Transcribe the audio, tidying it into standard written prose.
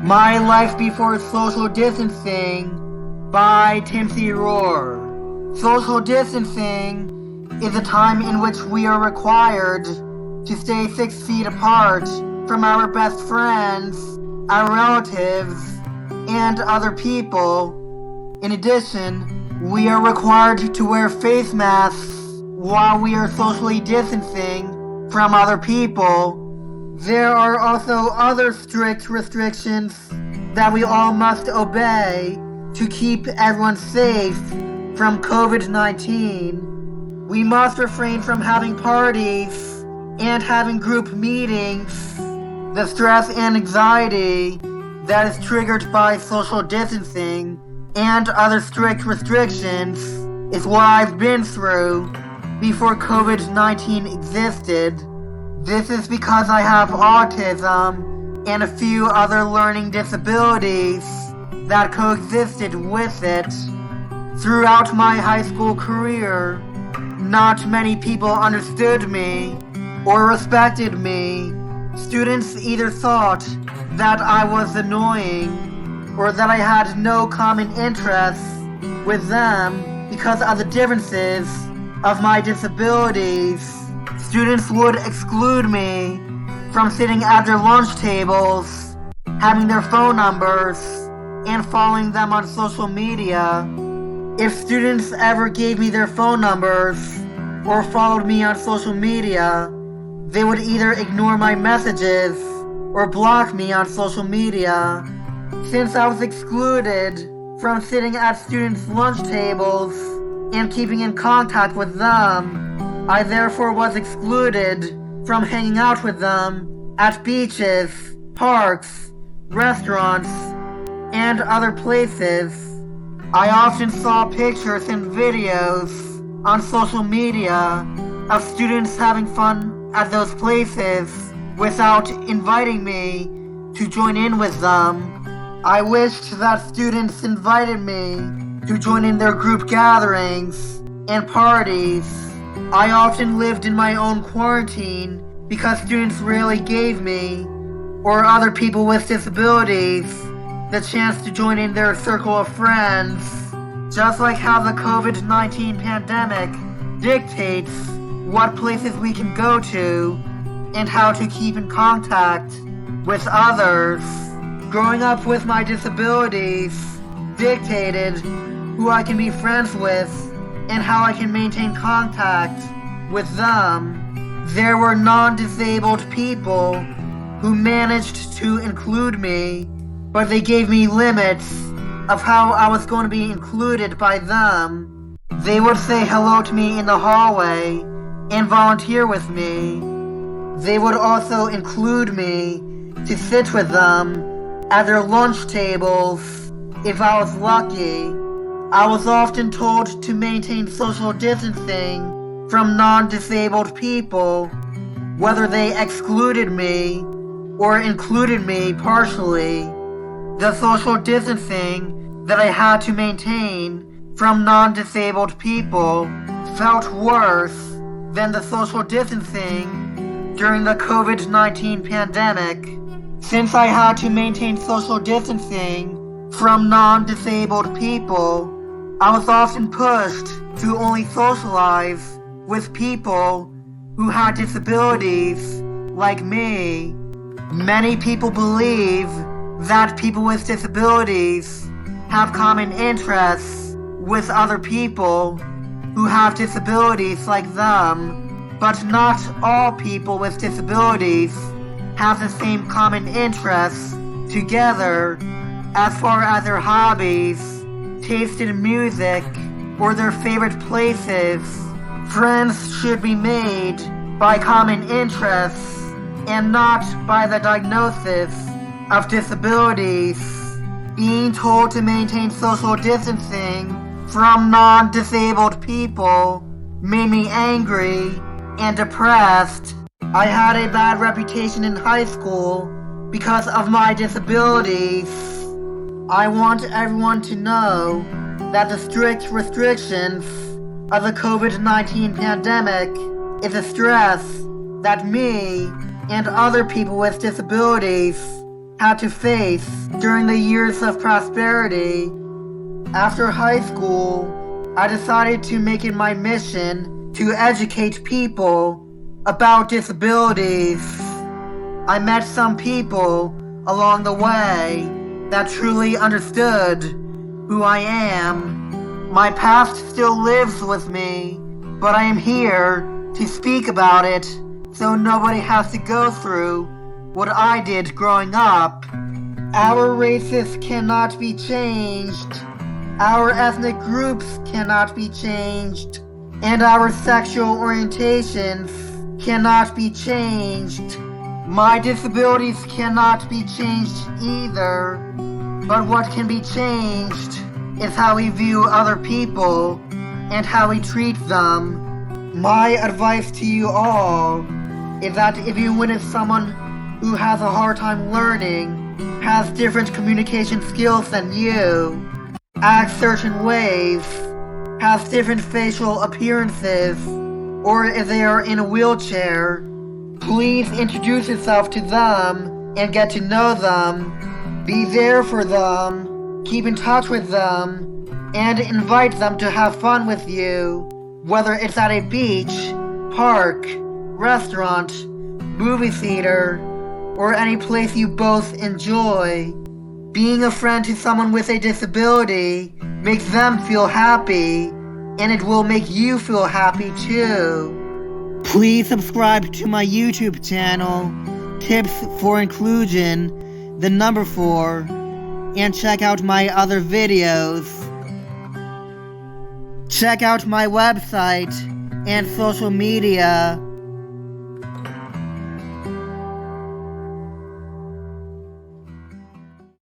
My Life Before Social Distancing by Timothy Rohr. Social distancing is a time in which we are required to stay 6 feet apart from our best friends, our relatives, and other people. In addition, we are required to wear face masks while we are socially distancing from other people. There are also other strict restrictions that we all must obey to keep everyone safe from COVID-19. We must refrain from having parties and having group meetings. The stress and anxiety that is triggered by social distancing and other strict restrictions is what I've been through before COVID-19 existed. This is because I have autism and a few other learning disabilities that coexisted with it. Throughout my high school career, not many people understood me or respected me. Students either thought that I was annoying or that I had no common interests with them because of the differences of my disabilities. Students would exclude me from sitting at their lunch tables, having their phone numbers, and following them on social media. If students ever gave me their phone numbers or followed me on social media, they would either ignore my messages or block me on social media. Since I was excluded from sitting at students' lunch tables and keeping in contact with them, I therefore was excluded from hanging out with them at beaches, parks, restaurants, and other places. I often saw pictures and videos on social media of students having fun at those places without inviting me to join in with them. I wished that students invited me to join in their group gatherings and parties. I often lived in my own quarantine because students rarely gave me, or other people with disabilities, the chance to join in their circle of friends. Just like how the COVID-19 pandemic dictates what places we can go to and how to keep in contact with others. Growing up with my disabilities dictated who I can be friends with and how I can maintain contact with them. There were non-disabled people who managed to include me, but they gave me limits of how I was going to be included by them. They would say hello to me in the hallway and volunteer with me. They would also include me to sit with them at their lunch tables if I was lucky. I was often told to maintain social distancing from non-disabled people, whether they excluded me or included me partially. The social distancing that I had to maintain from non-disabled people felt worse than the social distancing during the COVID-19 pandemic. Since I had to maintain social distancing from non-disabled people, I was often pushed to only socialize with people who had disabilities like me. Many people believe that people with disabilities have common interests with other people who have disabilities like them, but not all people with disabilities have the same common interests together as far as their hobbies, taste in music, or their favorite places. Friends should be made by common interests and not by the diagnosis of disabilities. Being told to maintain social distancing from non-disabled people made me angry and depressed. I had a bad reputation in high school because of my disabilities. I want everyone to know that the strict restrictions of the COVID-19 pandemic is a stress that me and other people with disabilities had to face during the years of prosperity. After high school, I decided to make it my mission to educate people about disabilities. I met some people along the way that truly understood who I am. My past still lives with me, but I am here to speak about it so nobody has to go through what I did growing up. Our races cannot be changed. Our ethnic groups cannot be changed. And our sexual orientations cannot be changed. My disabilities cannot be changed either. But what can be changed is how we view other people and how we treat them. My advice to you all is that if you witness someone who has a hard time learning, has different communication skills than you, acts certain ways, has different facial appearances, or if they are in a wheelchair, please introduce yourself to them and get to know them. Be there for them, keep in touch with them, and invite them to have fun with you, whether it's at a beach, park, restaurant, movie theater, or any place you both enjoy. Being a friend to someone with a disability makes them feel happy, and it will make you feel happy too. Please subscribe to my YouTube channel, Tips for Inclusion, the number 4, and check out my other videos. Check out my website and social media